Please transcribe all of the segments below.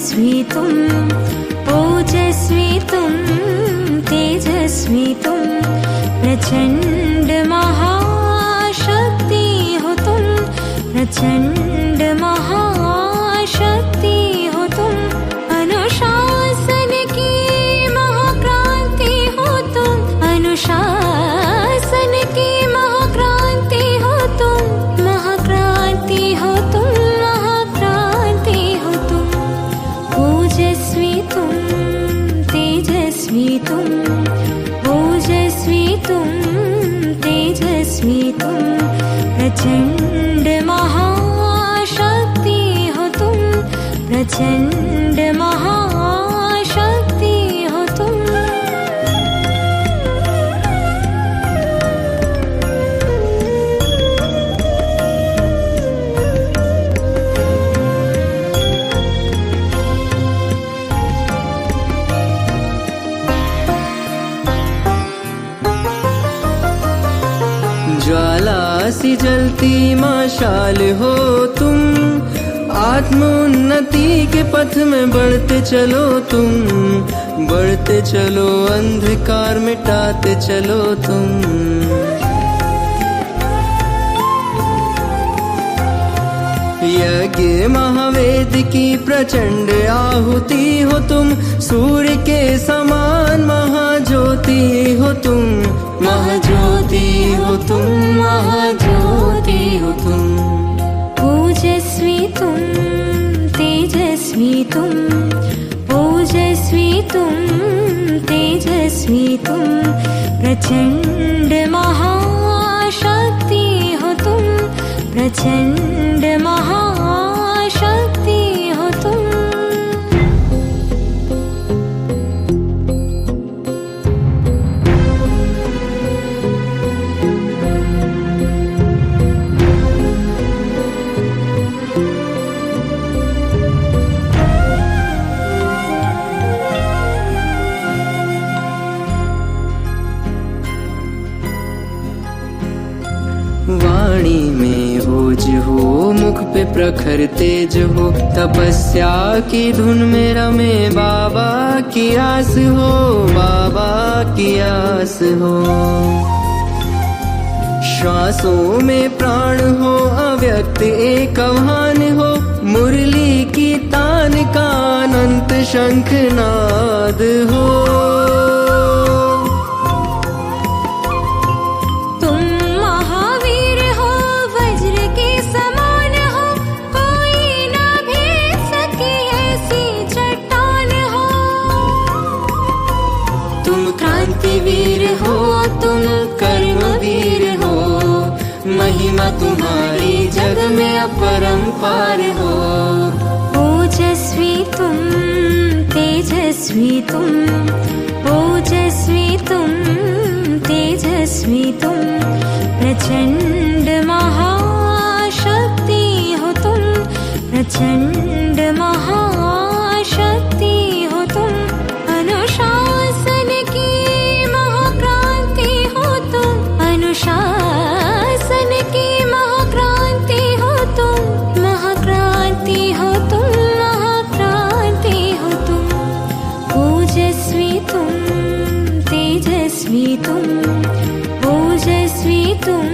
तेजस्वी तुम, ओजस्वी तुम, तेजस्वी तुम, प्रचंड महाशक्ति हो तुम, प्रचंड महाशक्ति हो तुम, अनुशासन की महाक्रांति हो तुम, अनुशासन की महाक्रांति हो तुम, महाक्रांति हो तुम, महाक्रांति हो तुम, ओजस्वी तुम, तेजस्वी तुम, ओजस्वी तुम, तेजस्वी तुम, प्रचंड महाशक्ति हो तुम, प्रचंड महाशक्ति हो तुम। ज्वाला सी जलती मशाल हो तुम, आत्मोन्नति के पथ में बढ़ते चलो तुम, बढ़ते चलो, अंधकार मिटाते चलो तुम। यज्ञ महावेद की प्रचंड आहुति हो तुम, सूर्य के समान महाज्योति हो तुम, महाज्योति हो तुम, महाज्योति हो तुम। ओजस्वी तुम, तेजस्वी तुम, ओजस्वी तुम, तेजस्वी तुम, प्रचंड महाशक्ति हो तुम, प्रचंड महाशक्ति हो तुम। वाणी में ओज हो, मुख पे प्रखर तेज हो, तपस्या की धुन में रमे बाबा की आस हो, बाबा की आस हो। श्वासों में प्राण हो, अव्यक्त एक आह्वान हो, मुरली की तान का अनंत शंखनाद हो। वीर हो तुम, कर्मवीर हो, महिमा तुम्हारी जग में अपरंपार हो। ओजस्वी तुम, तेजस्वी तुम, ओजस्वी तुम, तेजस्वी तुम, प्रचंड महाशक्ति हो तुम, प्रचंड महाशक्ति हो तुम, अनुशासन की महाक्रांति हो तुम, अनुशासन की महाक्रांति हो तुम, महाक्रांति हो तुम, महाक्रांति हो तुम। ओजस्वी तुम, तेजस्वी तुम, ओजस्वी तुम,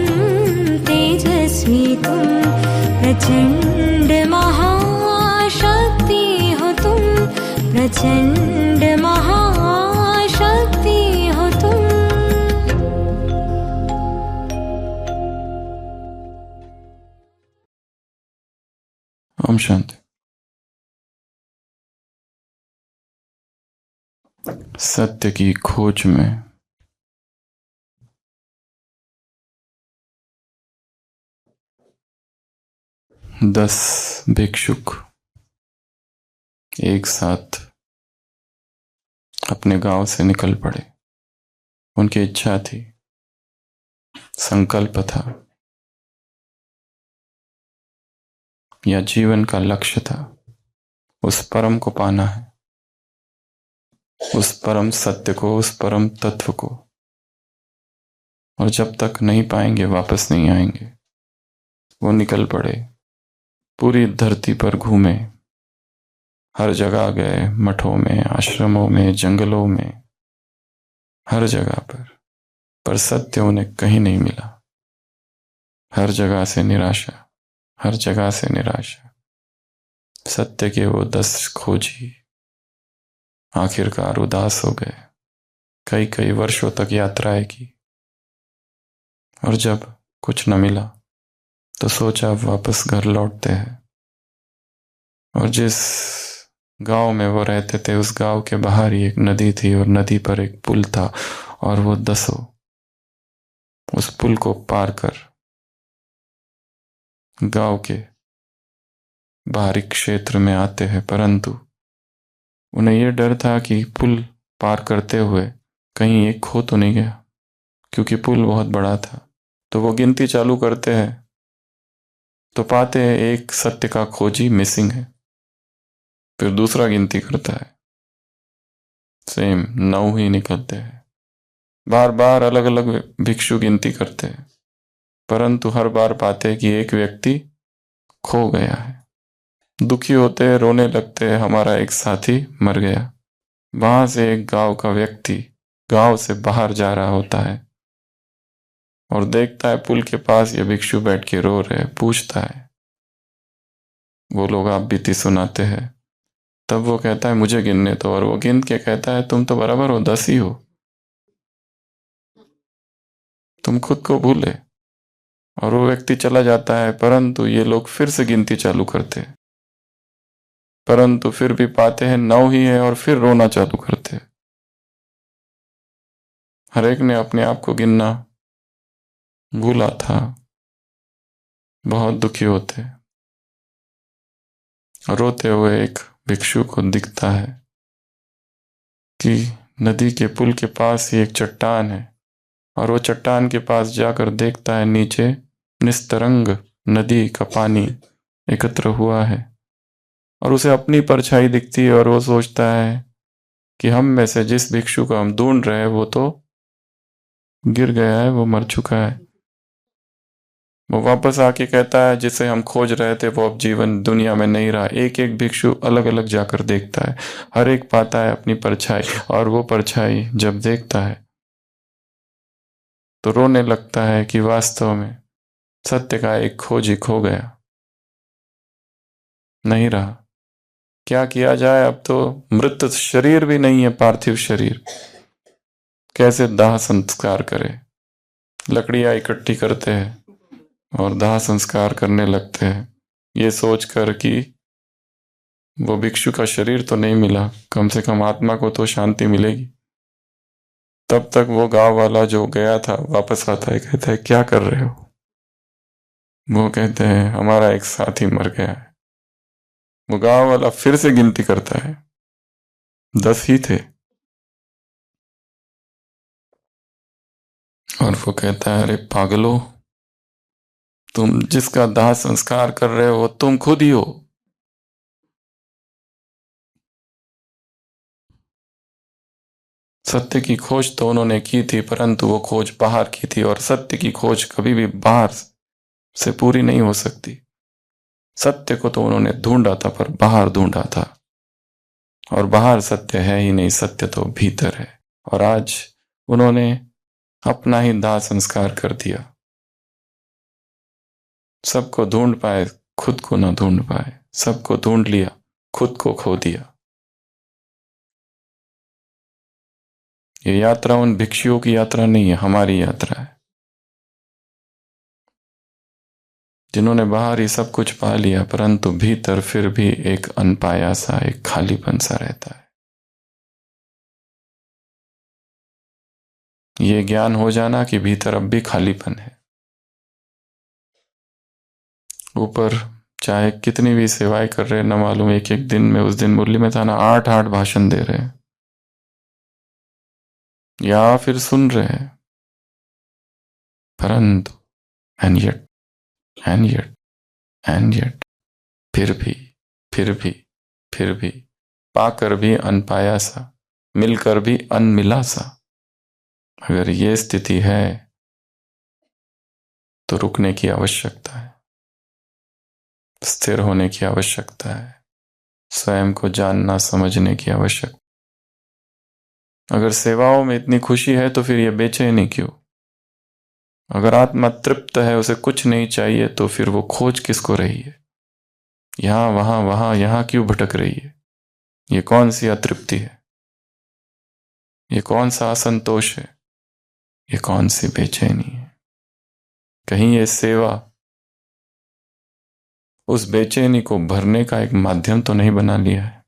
तेजस्वी तुम, प्रचंड महाशक्ति हो तुम, प्रचंड महाशक्ति हो तुम। ओम शांति। सत्य की खोज में दस भिक्षुक एक साथ अपने गांव से निकल पड़े। उनकी इच्छा थी, संकल्प था या जीवन का लक्ष्य था, उस परम को पाना है, उस परम सत्य को, उस परम तत्व को। और जब तक नहीं पाएंगे वापस नहीं आएंगे। वो निकल पड़े, पूरी धरती पर घूमे, हर जगह गए, मठों में, आश्रमों में, जंगलों में, हर जगह पर सत्य उन्हें कहीं नहीं मिला। हर जगह से निराशा, हर जगह से निराशा। सत्य के वो 10 खोजी आखिरकार उदास हो गए। कई कई वर्षों तक यात्राएं की, और जब कुछ न मिला तो सोचा अब वापस घर लौटते हैं। और जिस गांव में वो रहते थे उस गांव के बाहर ही एक नदी थी, और नदी पर एक पुल था, और वो 10 उस पुल को पार कर गांव के बाहरी क्षेत्र में आते हैं। परंतु उन्हें यह डर था कि पुल पार करते हुए कहीं एक खो तो नहीं गया, क्योंकि पुल बहुत बड़ा था। तो वो गिनती चालू करते हैं तो पाते हैं एक सत्य का खोजी मिसिंग है। फिर दूसरा गिनती करता है, सेम 9 ही निकलते हैं। बार बार अलग अलग भिक्षु गिनती करते हैं, परंतु हर बार पाते हैं कि एक व्यक्ति खो गया है। दुखी होते हैं, रोने लगते हैं, हमारा एक साथी मर गया। वहां से एक गांव का व्यक्ति गांव से बाहर जा रहा होता है और देखता है पुल के पास ये भिक्षु बैठ के रो रहे। पूछता है, वो लोग आप बीती सुनाते हैं। तब वो कहता है मुझे गिनने दो, और वो गिन के कहता है तुम तो बराबर हो, 10 ही हो, तुम खुद को भूले। और वो व्यक्ति चला जाता है, परंतु ये लोग फिर से गिनती चालू करते हैं, परंतु फिर भी पाते हैं 9 ही है, और फिर रोना चालू करते हैं। हर एक ने अपने आप को गिनना भूला था, बहुत दुखी होते। रोते हुए एक भिक्षु को दिखता है कि नदी के पुल के पास ही एक चट्टान है, और वो चट्टान के पास जाकर देखता है नीचे निस्तरंग नदी का पानी एकत्र हुआ है, और उसे अपनी परछाई दिखती है। और वो सोचता है कि हम में से जिस भिक्षु को हम ढूंढ रहे हैं वो तो गिर गया है, वो मर चुका है। वो वापस आके कहता है जिसे हम खोज रहे थे वो अब जीवन दुनिया में नहीं रहा। एक एक भिक्षु अलग अलग जाकर देखता है, हर एक पाता है अपनी परछाई, और वो परछाई जब देखता है तो रोने लगता है कि वास्तव में सत्य का एक खोजी खो गया, नहीं रहा। क्या किया जाए, अब तो मृत शरीर भी नहीं है, पार्थिव शरीर, कैसे दाह संस्कार करे। लकड़ियां इकट्ठी करते हैं और दाह संस्कार करने लगते हैं, ये सोचकर कि वो भिक्षु का शरीर तो नहीं मिला, कम से कम आत्मा को तो शांति मिलेगी। तब तक वो गांव वाला जो गया था वापस आता है, कहता है क्या कर रहे हो। वो कहते हैं हमारा एक साथी मर गया है। वो गांव वाला फिर से गिनती करता है, 10 ही थे, और वो कहता है अरे पागलो, तुम जिसका दाह संस्कार कर रहे हो तुम खुद ही हो। सत्य की खोज तो उन्होंने की थी, परंतु वो खोज बाहर की थी, और सत्य की खोज कभी भी बाहर से पूरी नहीं हो सकती। सत्य को तो उन्होंने ढूंढा था, पर बाहर ढूंढा था, और बाहर सत्य है ही नहीं, सत्य तो भीतर है। और आज उन्होंने अपना ही दाह संस्कार कर दिया। सबको ढूंढ पाए, खुद को ना ढूंढ पाए, सबको ढूंढ लिया, खुद को खो दिया। ये यात्रा उन भिक्षुओं की यात्रा नहीं है, हमारी यात्रा है, जिन्होंने बाहर ही सब कुछ पा लिया, परंतु भीतर फिर भी एक अनपाया सा, एक खालीपन सा रहता है। ये ज्ञान हो जाना कि भीतर अब भी खालीपन है। ऊपर चाहे कितनी भी सेवाएं कर रहे, न मालूम एक एक दिन में, उस दिन मुरली में था ना 8-8 भाषण दे रहे हैं, या फिर सुन रहे हैं, परंतु एंड येट फिर भी पाकर भी अनपाया सा, मिलकर भी अनमिला सा। अगर ये स्थिति है तो रुकने की आवश्यकता है, स्थिर होने की आवश्यकता है, स्वयं को जानना समझने की आवश्यकता। अगर सेवाओं में इतनी खुशी है तो फिर ये बेचैनी क्यों? अगर आत्मा तृप्त है, उसे कुछ नहीं चाहिए, तो फिर वो खोज किसको रही है? यहां वहां यहां क्यों भटक रही है? ये कौन सी अतृप्ति है? ये कौन सा असंतोष है? ये कौन सी बेचैनी है? कहीं ये सेवा उस बेचैनी को भरने का एक माध्यम तो नहीं बना लिया है?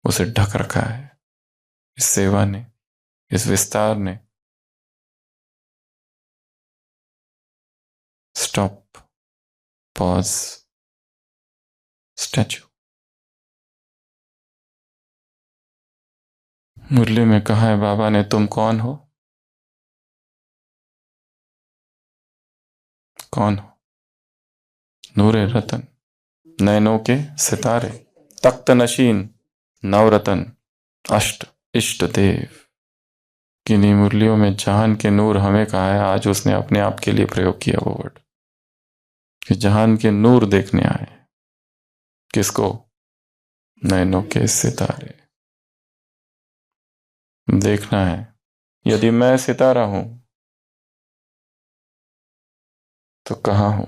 उसे ढक रखा है इस सेवा ने, इस विस्तार ने। Stop, pause, statue. मुरली में कहा है बाबा ने, तुम कौन हो? कौन हो? नूरे रतन, नैनों के सितारे, तख्त नशीन, नवरतन, अष्ट इष्ट देव। किन्हीं मुरलियों में जहान के नूर हमें कहा है, आज उसने अपने आप के लिए प्रयोग किया वो वर्ड कि जहान के नूर देखने आए। किसको? नैनों के सितारे। देखना है, यदि मैं सितारा हूं तो कहां हूं?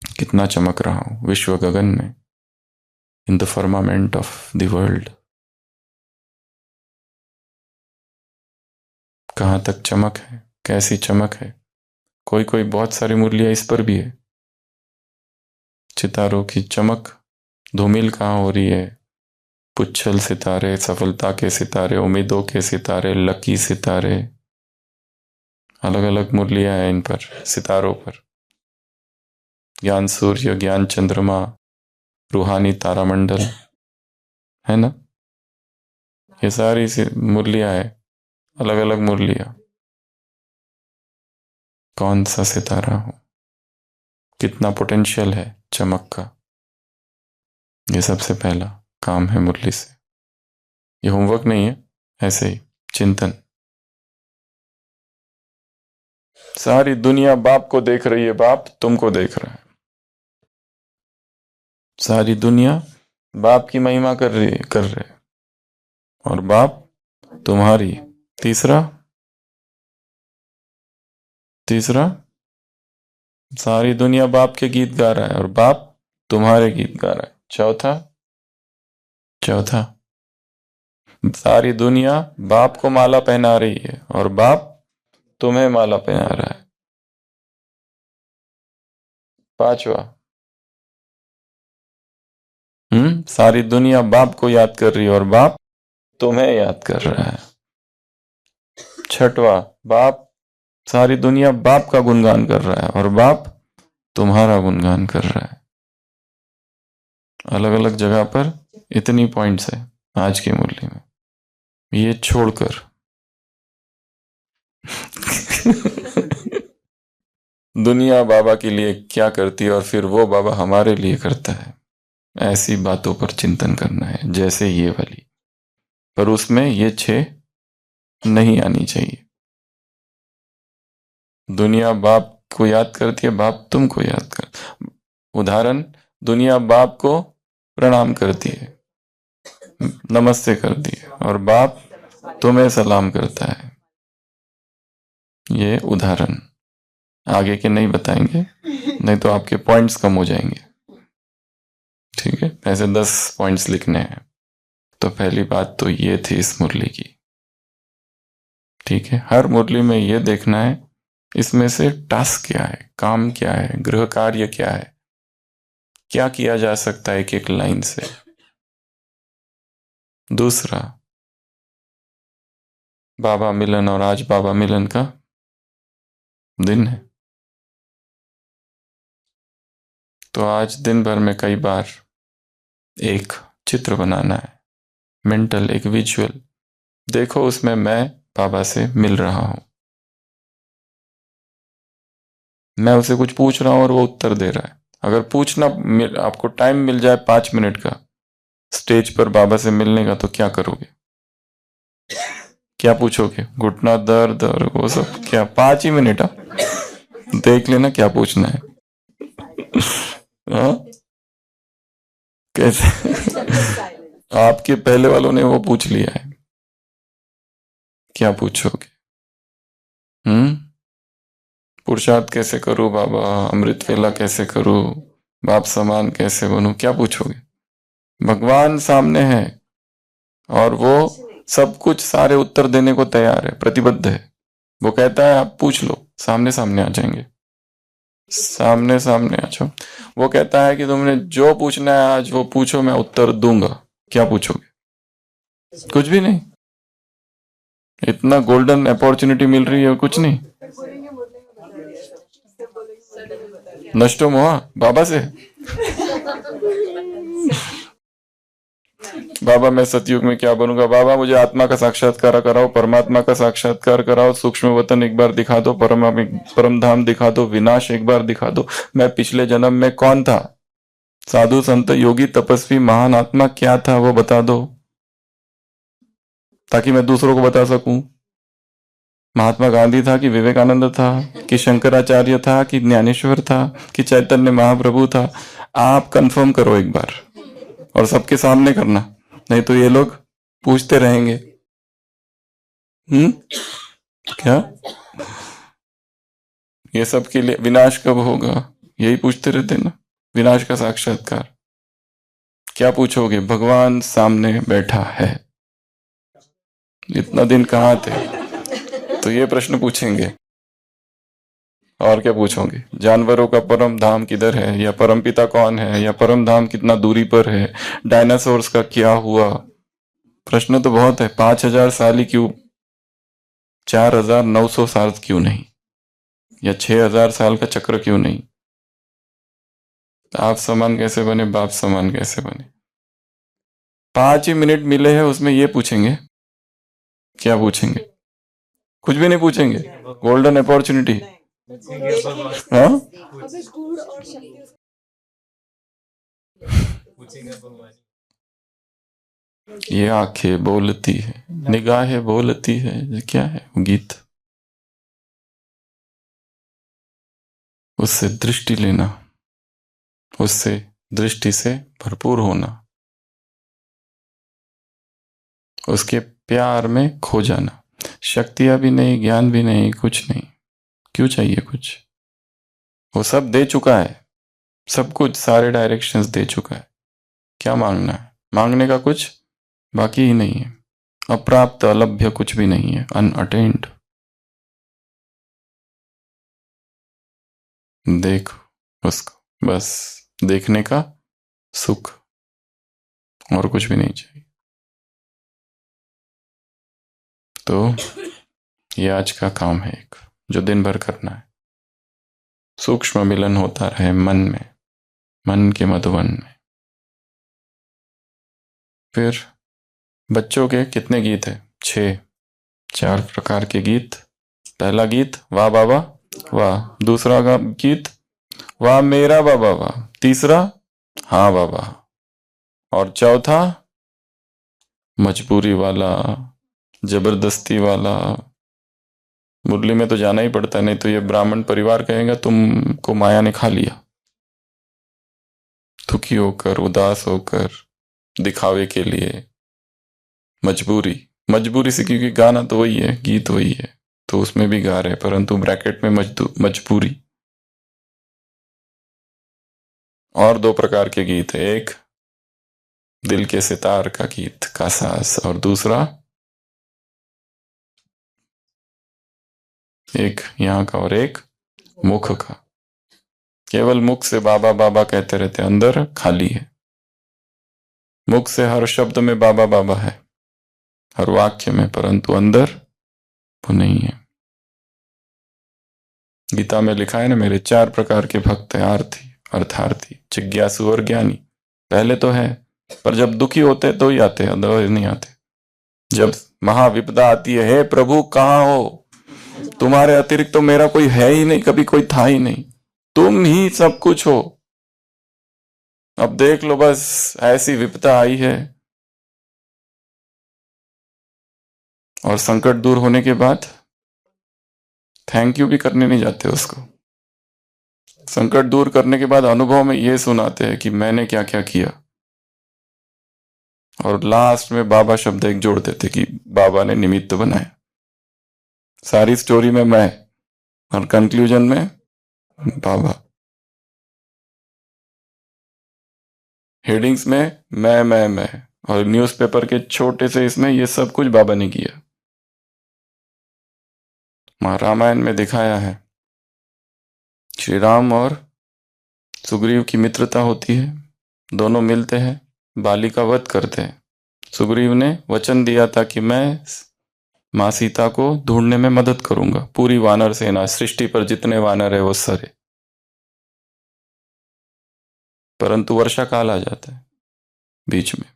कितना चमक रहा हूं विश्व गगन में, in the firmament of the world. कहां तक चमक है? कैसी चमक है? कोई कोई बहुत सारी मुरलियां इस पर भी है। सितारों की चमक धूमिल कहां हो रही है? पुच्छल सितारे, सफलता के सितारे, उम्मीदों के सितारे, लकी सितारे, अलग अलग मुरलियां हैं इन पर, सितारों पर। ज्ञान सूर्य, ज्ञान चंद्रमा, रूहानी तारामंडल, है ना? ये सारी मुरलियां हैं, अलग अलग मुरलियां। कौन सा सितारा हो? कितना पोटेंशियल है चमक का? ये सबसे पहला काम है मुरली से। ये होमवर्क नहीं है, ऐसे ही चिंतन। सारी दुनिया बाप को देख रही है, बाप तुमको देख रहा है। सारी दुनिया बाप की महिमा कर रहे और बाप तुम्हारी। तीसरा सारी दुनिया बाप के गीत गा रहा है और बाप तुम्हारे गीत गा रहा है। चौथा सारी दुनिया बाप को माला पहना रही है और बाप तुम्हें माला पहना रहा है। पांचवा, सारी दुनिया बाप को याद कर रही है और बाप तुम्हें याद कर रहा है। छठवा, सारी दुनिया बाप का गुणगान कर रहा है और बाप तुम्हारा गुणगान कर रहा है। अलग अलग जगह पर इतनी पॉइंट्स है आज की मुरली में। ये छोड़कर दुनिया बाबा के लिए क्या करती है और फिर वो बाबा हमारे लिए करता है, ऐसी बातों पर चिंतन करना है, जैसे ये वाली। पर उसमें ये 6 नहीं आनी चाहिए। दुनिया बाप को याद करती है, बाप तुमको याद कर। उदाहरण, दुनिया बाप को प्रणाम करती है, नमस्ते करती है और बाप तुम्हें सलाम करता है। ये उदाहरण, आगे के नहीं बताएंगे, नहीं तो आपके पॉइंट्स कम हो जाएंगे। ठीक है, ऐसे 10 पॉइंट्स लिखने हैं। तो पहली बात तो ये थी इस मुरली की। ठीक है, हर मुरली में ये देखना है इसमें से टास्क क्या है, काम क्या है, गृह कार्य क्या है, क्या किया जा सकता है एक एक लाइन से। दूसरा, बाबा मिलन, और आज बाबा मिलन का दिन है। तो आज दिन भर में कई बार एक चित्र बनाना है, मेंटल, एक विजुअल। देखो उसमें मैं बाबा से मिल रहा हूं, मैं उसे कुछ पूछ रहा हूं और वो उत्तर दे रहा है। अगर पूछना आपको टाइम मिल जाए 5 मिनट का स्टेज पर बाबा से मिलने का, तो क्या करोगे? क्या पूछोगे? घुटना दर्द और वो सब क्या? 5 ही मिनट देख लेना क्या पूछना है। कैसे? आपके पहले वालों ने वो पूछ लिया है, क्या पूछोगे? पुरुषार्थ कैसे करूं बाबा, अमृत वेला कैसे करूं, बाप समान कैसे बनूं, क्या पूछोगे? भगवान सामने है और वो सब कुछ सारे उत्तर देने को तैयार है, प्रतिबद्ध है। वो कहता है आप पूछ लो, सामने सामने आ जाएंगे, सामने सामने आ जाओ। वो कहता है कि तुमने जो पूछना है आज वो पूछो, मैं उत्तर दूंगा। क्या पूछोगे? कुछ भी नहीं। इतना गोल्डन अपॉर्चुनिटी मिल रही है, कुछ नहीं। नष्टो मोहा बाबा से। बाबा मैं सतयुग में क्या बनूंगा? बाबा मुझे आत्मा का साक्षात्कार कराओ, परमात्मा का साक्षात्कार कराओ, सूक्ष्म वतन एक बार दिखा दो, परम धाम दिखा दो, विनाश एक बार दिखा दो। मैं पिछले जन्म में कौन था? साधु संत योगी तपस्वी महान आत्मा क्या था वो बता दो, ताकि मैं दूसरों को बता सकूं। महात्मा गांधी था कि विवेकानंद था कि शंकराचार्य था कि ज्ञानेश्वर था कि चैतन्य महाप्रभु था? आप कंफर्म करो एक बार, और सबके सामने करना, नहीं तो ये लोग पूछते रहेंगे। क्या ये सब के लिए विनाश कब होगा, यही पूछते रहते ना। विनाश का साक्षात्कार क्या पूछोगे? भगवान सामने बैठा है। इतना दिन कहाँ थे? तो ये प्रश्न पूछेंगे। और क्या पूछोगे? जानवरों का परम धाम किधर है, या परम पिता कौन है, या परम धाम कितना दूरी पर है, डायनासोर्स का क्या हुआ? प्रश्न तो बहुत है। 5000 साल ही क्यों, 4900 साल क्यों नहीं, या 6000 साल का चक्र क्यों नहीं? आप समान कैसे बने, बाप समान कैसे बने? 5 ही मिनट मिले हैं, उसमें ये पूछेंगे। क्या पूछेंगे? कुछ भी नहीं पूछेंगे। Golden opportunity. हाँ, ये आंखें बोलती है, निगाहें बोलती है, ये क्या है? गीत। उससे दृष्टि लेना, उससे दृष्टि से भरपूर होना, उसके प्यार में खो जाना। शक्तियां भी नहीं, ज्ञान भी नहीं, कुछ नहीं। क्यों चाहिए कुछ? वो सब दे चुका है, सब कुछ, सारे डायरेक्शंस दे चुका है। क्या मांगना है? मांगने का कुछ बाकी ही नहीं है। अप्राप्त, अलभ्य कुछ भी नहीं है, अनअटेंड। देखो उसको, बस देखने का सुख, और कुछ भी नहीं चाहिए। तो ये आज का काम है एक, जो दिन भर करना है। सूक्ष्म मिलन होता रहे मन में, मन के मधुवन में। फिर बच्चों के कितने गीत है? 6, 4 प्रकार के गीत। पहला गीत वाह बाबा वाह, दूसरा गीत वाह मेरा बाबा वाह, तीसरा हाँ बाबा, और चौथा मजबूरी वाला, जबरदस्ती वाला। मुरली में तो जाना ही पड़ता, नहीं तो ये ब्राह्मण परिवार कहेगा तुमको माया ने खा लिया। दुखी होकर, उदास होकर, दिखावे के लिए, मजबूरी, मजबूरी से, क्योंकि गाना तो वही है, गीत वही है, तो उसमें भी गा रहे, परंतु ब्रैकेट में मजबूरी। और 2 प्रकार के गीत है, एक दिल के सितार का गीत का सास, और दूसरा एक यहाँ का और एक मुख का। केवल मुख से बाबा बाबा कहते रहते, अंदर खाली है। मुख से हर शब्द में बाबा बाबा है, हर वाक्य में, परंतु अंदर वो नहीं है। गीता में लिखा है ना, मेरे 4 प्रकार के भक्त हैं, आर्थी, अर्थार्थी, जिज्ञासु और ज्ञानी। पहले तो है, पर जब दुखी होते तो ही आते, अदरवाइज नहीं आते। जब महाविपदा आती है, हे प्रभु कहाँ हो, तुम्हारे अतिरिक्त तो मेरा कोई है ही नहीं, कभी कोई था ही नहीं, तुम ही सब कुछ हो, अब देख लो बस ऐसी विपदा आई है। और संकट दूर होने के बाद थैंक यू भी करने नहीं जाते उसको। संकट दूर करने के बाद अनुभव में ये सुनाते हैं कि मैंने क्या क्या किया, और लास्ट में बाबा शब्द एक जोड़ देते कि बाबा ने निमित्त बनाया। सारी स्टोरी में मैं, और कंक्लूजन में बाबा। हेडिंग्स में मैं, और न्यूज़पेपर के छोटे से इसमें ये सब कुछ बाबा ने किया। रामायण में दिखाया है, श्री राम और सुग्रीव की मित्रता होती है, दोनों मिलते हैं, बाली का वध करते हैं। सुग्रीव ने वचन दिया था कि मैं माँ सीता को ढूंढने में मदद करूंगा, पूरी वानर सेना, सृष्टि पर जितने वानर है वो सारे। परंतु वर्षा काल आ जाता है बीच में,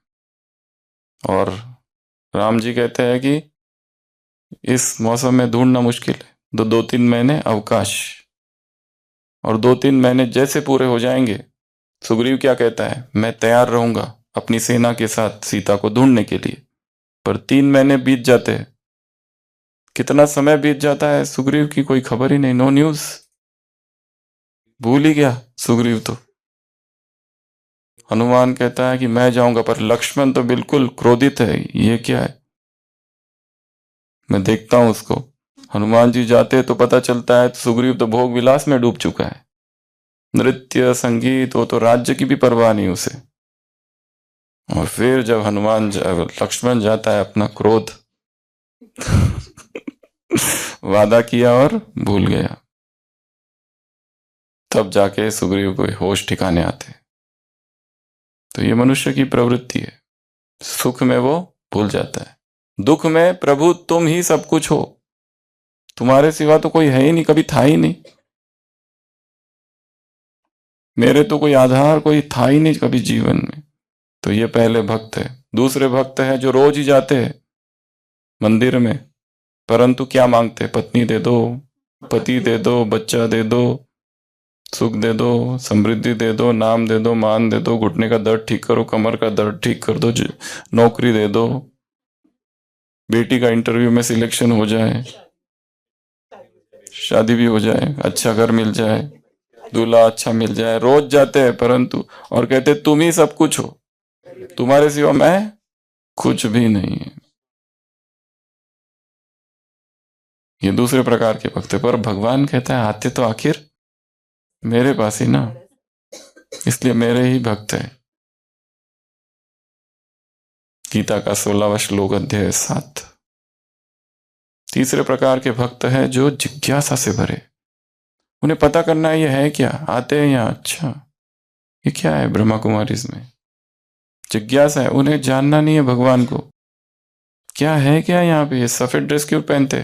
और राम जी कहते हैं कि इस मौसम में ढूंढना मुश्किल है, 2-3 महीने अवकाश। और 2-3 महीने जैसे पूरे हो जाएंगे, सुग्रीव क्या कहता है, मैं तैयार रहूंगा अपनी सेना के साथ सीता को ढूंढने के लिए। पर 3 महीने बीत जाते हैं, कितना समय बीत जाता है सुग्रीव की कोई खबर ही नहीं, नो न्यूज, भूल ही गया सुग्रीव तो। हनुमान कहता है कि मैं जाऊंगा, पर लक्ष्मण तो बिल्कुल क्रोधित है, ये क्या है, मैं देखता हूं उसको। हनुमान जी जाते तो पता चलता है सुग्रीव तो भोग विलास में डूब चुका है, नृत्य संगीत, वो तो राज्य की भी परवाह नहीं उसे। और फिर जब लक्ष्मण जाता है, अपना क्रोध वादा किया और भूल गया, तब जाके सुग्रीव को होश ठिकाने आते। तो ये मनुष्य की प्रवृत्ति है, सुख में वो भूल जाता है, दुख में प्रभु तुम ही सब कुछ हो, तुम्हारे सिवा तो कोई है ही नहीं, कभी था ही नहीं, मेरे तो कोई आधार कोई था ही नहीं कभी जीवन में। तो ये पहले भक्त है। दूसरे भक्त है जो रोज ही जाते हैं मंदिर में, परंतु क्या मांगते, पत्नी दे दो, पति दे दो, बच्चा दे दो, सुख दे दो, समृद्धि दे दो, नाम दे दो, मान दे दो, घुटने का दर्द ठीक करो, कमर का दर्द ठीक कर दो, नौकरी दे दो, बेटी का इंटरव्यू में सिलेक्शन हो जाए, शादी भी हो जाए, अच्छा घर मिल जाए, दूल्हा अच्छा मिल जाए, रोज जाते हैं परंतु, और कहते तुम ही सब कुछ हो, तुम्हारे सिवा मैं कुछ भी नहीं है। ये दूसरे प्रकार के भक्त है। पर भगवान कहता है आते तो आखिर मेरे पास ही ना, इसलिए मेरे ही भक्त है। गीता का 16वां श्लोक अध्याय 7। तीसरे प्रकार के भक्त है जो जिज्ञासा से भरे, उन्हें पता करना है ये है क्या, आते हैं यहाँ, अच्छा ये क्या है, ब्रह्मा कुमारी में जिज्ञासा है, उन्हें जानना नहीं है भगवान को, क्या है क्या यहाँ पे, ये सफेद ड्रेस क्यों पहनते,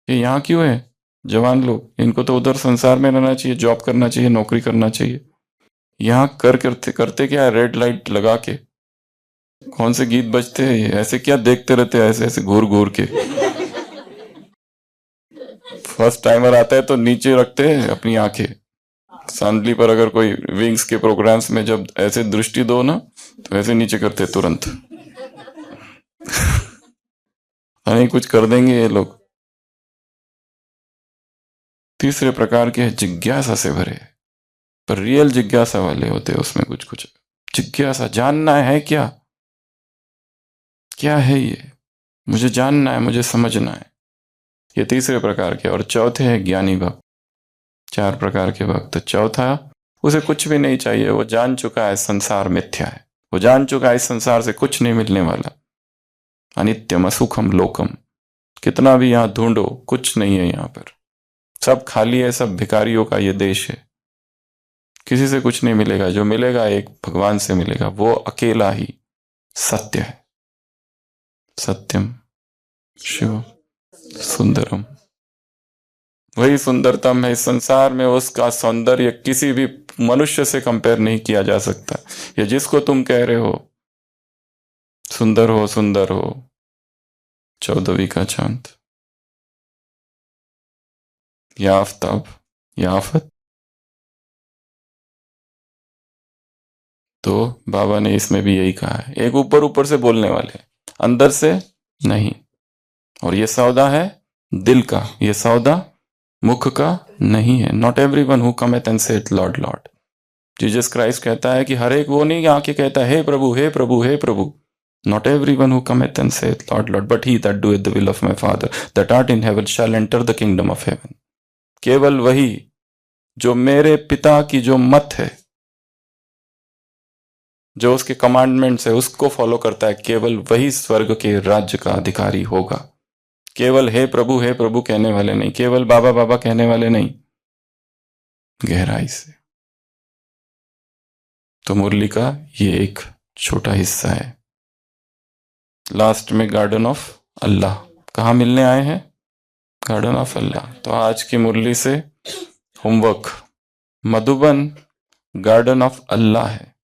ये यहाँ क्यों है, जवान लोग, इनको तो उधर संसार में रहना चाहिए, जॉब करना चाहिए, नौकरी करना चाहिए, यहाँ करते क्या है, रेड लाइट लगा के कौन से गीत बजते हैं, ऐसे क्या देखते रहते हैं, ऐसे घूर घूर के। फर्स्ट टाइमर आता है तो नीचे रखते हैं अपनी आंखें, सांडली पर अगर कोई विंग्स के प्रोग्राम्स में जब ऐसे दृष्टि दो ना, तो ऐसे नीचे करते तुरंत। नहीं कुछ कर देंगे ये लोग। तीसरे प्रकार के जिज्ञासा से भरे, पर रियल जिज्ञासा वाले होते हैं, उसमें कुछ जिज्ञासा, जानना है क्या है ये, मुझे जानना है, मुझे समझना है, ये तीसरे प्रकार के। और चौथे है ज्ञानी भक्त। 4 प्रकार के भक्त। चौथा, उसे कुछ भी नहीं चाहिए, वो जान चुका है संसार मिथ्या है, वो जान चुका है इस संसार से कुछ नहीं मिलने वाला, अनित्यम असुखम लोकम, कितना भी यहाँ ढूंढो कुछ नहीं है, यहाँ पर सब खाली है, सब भिखारियों का ये देश है, किसी से कुछ नहीं मिलेगा, जो मिलेगा एक भगवान से मिलेगा, वो अकेला ही सत्य है। सत्यम शिव सुंदरम, वही सुंदरतम है इस संसार में, उसका सौंदर्य किसी भी मनुष्य से कंपेयर नहीं किया जा सकता। ये जिसको तुम कह रहे हो सुंदर हो, 14वीं का चांद, या आफ्ताब या आफत, तो बाबा ने इसमें भी यही कहा है, एक ऊपर से बोलने वाले, अंदर से नहीं। और ये सौदा है दिल का, ये सौदा मुख का नहीं है। Not everyone who cometh and saith lord lord, Jesus Christ कहता है कि हर एक वो नहीं आके कहता है हे प्रभु हे प्रभु हे प्रभु. Not everyone who cometh and saith, Lord, Lord, but he that doeth the will of my Father, that art in heaven, shall enter the kingdom of heaven. केवल वही जो मेरे पिता की जो मत है, जो उसके कमांडमेंट्स है, उसको फॉलो करता है, केवल वही स्वर्ग के राज्य का अधिकारी होगा. केवल हे प्रभु कहने वाले नहीं, केवल बाबा बाबा कहने वाले नहीं, गहराई से. तो मुरली का ये एक छोटा हिस्सा है. लास्ट में गार्डन ऑफ अल्लाह. कहाँ मिलने आए हैं? गार्डन ऑफ अल्लाह. तो आज की मुरली से होमवर्क, मधुबन गार्डन ऑफ अल्लाह है,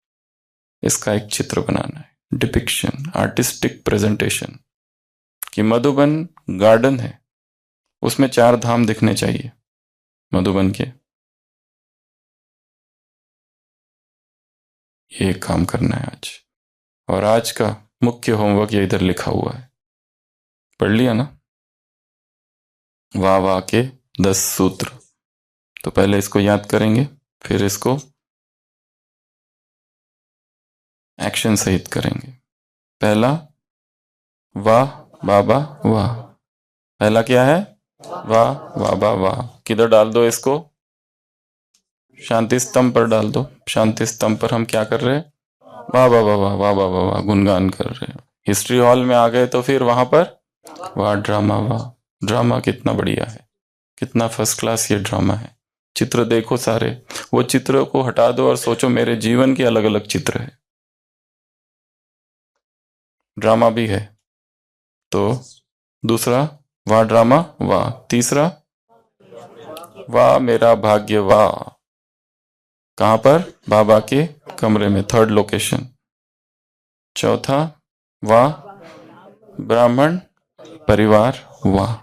इसका एक चित्र बनाना है. डिपिक्शन, आर्टिस्टिक प्रेजेंटेशन कि मधुबन गार्डन है, उसमें 4 धाम दिखने चाहिए मधुबन के. ये काम करना है आज. और आज का मुख्य होमवर्क ये इधर लिखा हुआ है, पढ़ लिया ना? वाह वाह के 10 सूत्र. तो पहले इसको याद करेंगे, फिर इसको एक्शन सहित करेंगे. पहला वाह बाबा वाह. पहला क्या है? वाह बाबा वाह. किधर डाल दो इसको? शांति स्तंभ पर डाल दो. शांति स्तंभ पर हम क्या कर रहे हैं? वाह वाह वाह वाह वाह वाह वाह गुणगान कर रहे हैं. हिस्ट्री हॉल में आ गए तो फिर वहां पर वाह ड्रामा वाह. ड्रामा कितना बढ़िया है, कितना फर्स्ट क्लास ये ड्रामा है. चित्र देखो सारे, वो चित्रों को हटा दो और सोचो मेरे जीवन के अलग अलग चित्र है. ड्रामा भी है. तो दूसरा वाह ड्रामा वाह. तीसरा वाह मेरा भाग्य वाह. कहां पर? बाबा के कमरे में, 3rd लोकेशन. चौथा वाह ब्राह्मण परिवार वाह.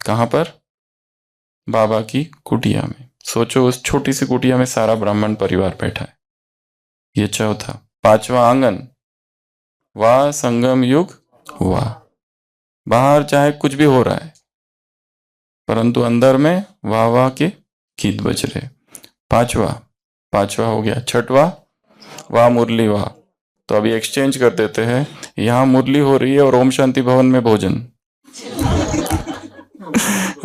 कहां पर? बाबा की कुटिया में. सोचो उस छोटी सी कुटिया में सारा ब्राह्मण परिवार बैठा है. ये चौथा. 5वां आंगन वाह संगम युग वाह. बाहर चाहे कुछ भी हो रहा है, परंतु अंदर में वाह वाह के गीत बज रहे. पांचवा हो गया. 6वां वाह मुरली वाह. तो अभी एक्सचेंज कर देते हैं. यहां मुरली हो रही है और ओम शांति भवन में भोजन.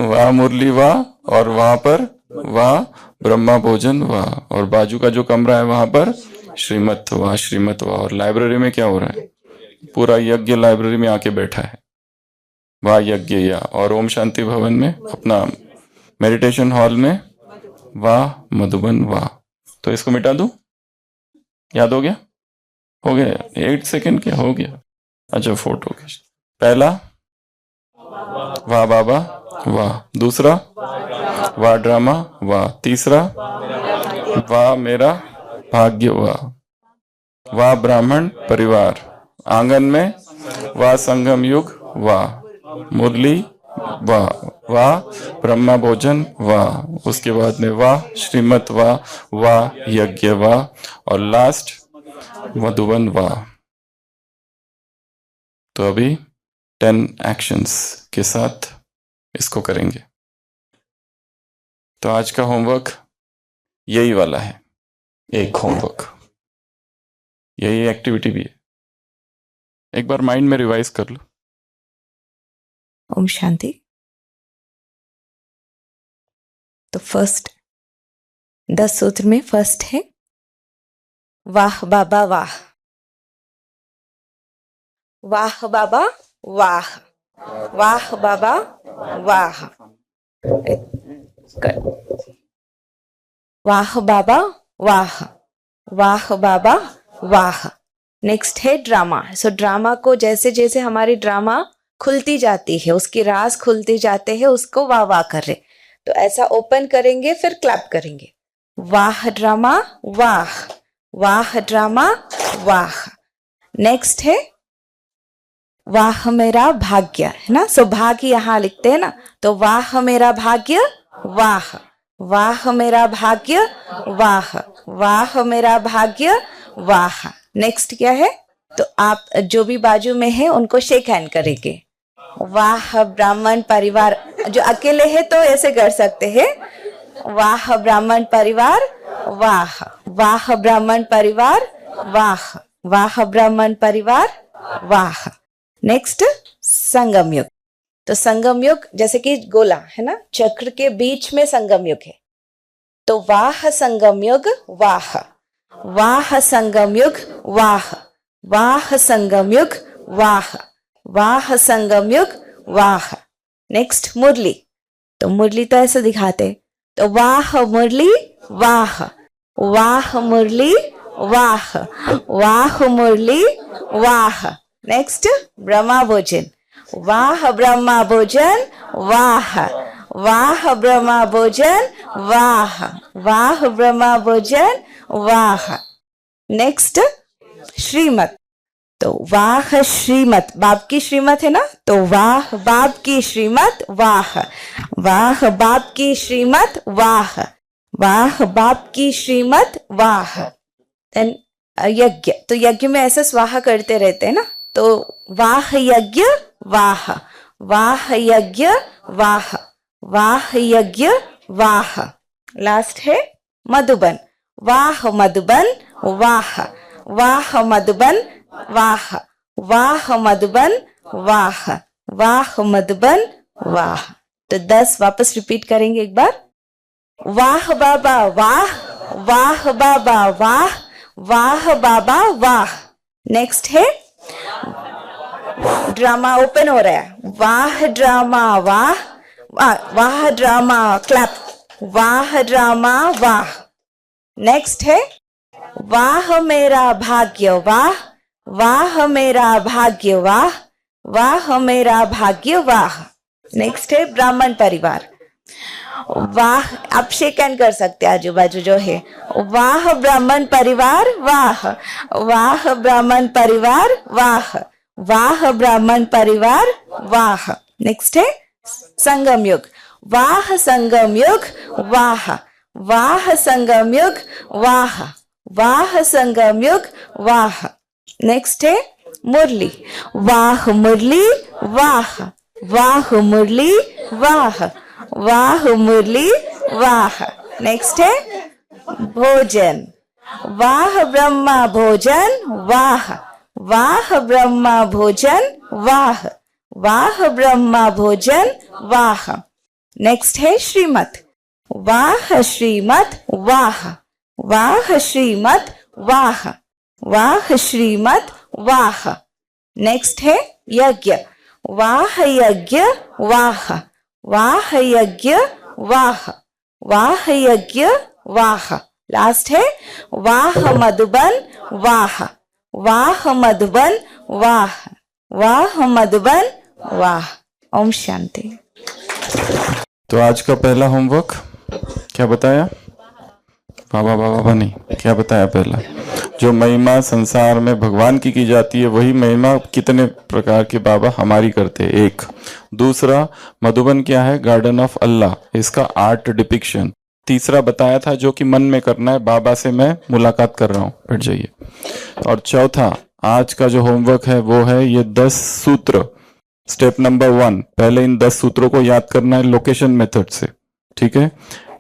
वाह मुरली वाह. और वहां पर वाह ब्रह्मा भोजन वाह. और बाजू का जो कमरा है वहां पर श्रीमत वाह श्रीमत वाह. और लाइब्रेरी में क्या हो रहा है? पूरा यज्ञ लाइब्रेरी में आके बैठा है. वाह यज्ञ या. और ओम शांति भवन में अपना मेडिटेशन हॉल में वाह मधुबन वाह. तो इसको मिटा दूं? याद हो गया? हो गया. 8 सेकंड क्या हो गया? अच्छा फोटो खींच. पहला वाह बाबा वाह. दूसरा वाह ड्रामा वाह. तीसरा वाह मेरा भाग्य वाह. वाह ब्राह्मण परिवार. आंगन में वाह संगम युग वाह. मुरली वाह. वाह ब्रह्मा भोजन वाह. उसके बाद में वाह श्रीमत वाह. वाह यज्ञ वाह. और लास्ट मधुबन वाह. तो अभी 10 एक्शंस के साथ इसको करेंगे. तो आज का होमवर्क यही वाला है. एक होमवर्क, यही एक्टिविटी भी है. एक बार माइंड में रिवाइज कर लो. ओम शांति. तो फर्स्ट 10 सूत्र में फर्स्ट है वाह बाबा वाह. वाह बाबा वाह. वाह बाबा वाह. वाह बाबा वाह. वाह बाबा वाह. नेक्स्ट है ड्रामा. सो ड्रामा को जैसे जैसे हमारी ड्रामा खुलती जाती है, उसकी राज खुलती जाते हैं, उसको वाह वाह कर रहे. तो ऐसा ओपन करेंगे, फिर क्लैप करेंगे. वाह ड्रामा वाह. वाह ड्रामा वाह. नेक्स्ट है वाह मेरा भाग्य, है ना. सो भाग्य यहाँ लिखते हैं ना. तो वाह मेरा भाग्य वाह. वाह मेरा भाग्य वाह. वाह मेरा भाग्य वाह. नेक्स्ट क्या है? तो आप जो भी बाजू में है उनको शेक हैंड करेंगे. वाह ब्राह्मण परिवार. जो अकेले है तो ऐसे कर सकते हैं. वाह ब्राह्मण परिवार वाह. वाह ब्राह्मण परिवार, वाह। वाह ब्राह्मण परिवार, वाह। नेक्स्ट संगम युग। तो संगम युग जैसे कि गोला है ना, चक्र के बीच में संगम युग है, तो वाह संगम युग, वाह। वाह संगम युग, वाह। वाह संगम युग, वाह। वाह संगम युग, वाह। नेक्स्ट मुरली। तो मुरली तो ऐसे दिखाते, तो वाह मुरली, वाह। वाह मुरली, वाह। वाह मुरली, वाह। नेक्स्ट ब्रह्मा भोजन। वाह ब्रह्मा भोजन, वाह। वाह ब्रह्मा भोजन, वाह। वाह ब्रह्मा भोजन, वाह। नेक्स्ट श्रीमत। तो वाह श्रीमत, बाप की श्रीमत है ना, तो वाह बाप की श्रीमत, वाह। वाह बाप की श्रीमत, वाह। वाह बाप की श्रीमत, वाह। देन यज्ञ। तो यज्ञ में ऐसे स्वाहा करते रहते हैं ना, तो वाह यज्ञ, वाह। वाह यज्ञ, वाह। वाह यज्ञ, वाह। लास्ट है मधुबन। वाह मधुबन, वाह। वाह मधुबन, वाह। वाह मधुबन, वाह। वाह मधुबन, वाह। तो 10 वापस रिपीट करेंगे एक बार। वाह बाबा वाह, वाह बाबा वाह, वाह बाबा वाह। नेक्स्ट है ड्रामा ओपन हो रहा है। वाह ड्रामा वाह, वाह ड्रामा क्लैप, वाह ड्रामा वाह। नेक्स्ट है वाह मेरा भाग्य, वाह। वाह मेरा भाग्य, वाह। वाह मेरा भाग्य, वाह। नेक्स्ट है ब्राह्मण परिवार। वाह, आप शेक हैंड कर सकते हैं आजू बाजू जो है। वाह ब्राह्मण परिवार, वाह। वाह ब्राह्मण परिवार, वाह। वाह ब्राह्मण परिवार, वाह। नेक्स्ट है संगम युग। वाह संगम युग, वाह। वाह संगम युग, वाह। वाह संगम युग, वाह। नेक्स्ट है मुरली। वाह मुरली, वाह। वाह मुरली, वाह। वाह मुरली, वाह। नेक्स्ट है भोजन। वाह ब्रह्मा भोजन, वाह। वाह ब्रह्मा भोजन, वाह। वाह ब्रह्मा भोजन, वाह। नेक्स्ट है श्रीमत। वाह श्रीमत, वाह। वाह श्रीमत, वाह। वाह श्रीमत, वाह। नेक्स्ट है यज्ञ। वाह यज्ञ, वाह। वाह यज्ञ, वाह। वाह यज्ञ, वाह। लास्ट है वाह मधुबन, वाह। वाह मधुबन, वाह। वाह मधुबन, वाह। ओम शांति। तो आज का पहला होमवर्क क्या बताया? बाबा बाबा नहीं, क्या बताया पहला? जो महिमा संसार में भगवान की जाती है, वही महिमा कितने प्रकार के बाबा हमारी करते हैं, एक। दूसरा, मधुबन क्या है? गार्डन ऑफ अल्लाह, इसका आर्ट डिपिक्शन। तीसरा बताया था जो कि मन में करना है, बाबा से मैं मुलाकात कर रहा हूँ, बैठ जाइए। और चौथा, आज का जो होमवर्क है वो है ये 10 सूत्र। स्टेप नंबर 1, पहले इन 10 सूत्रों को याद करना है लोकेशन मेथड से, ठीक है।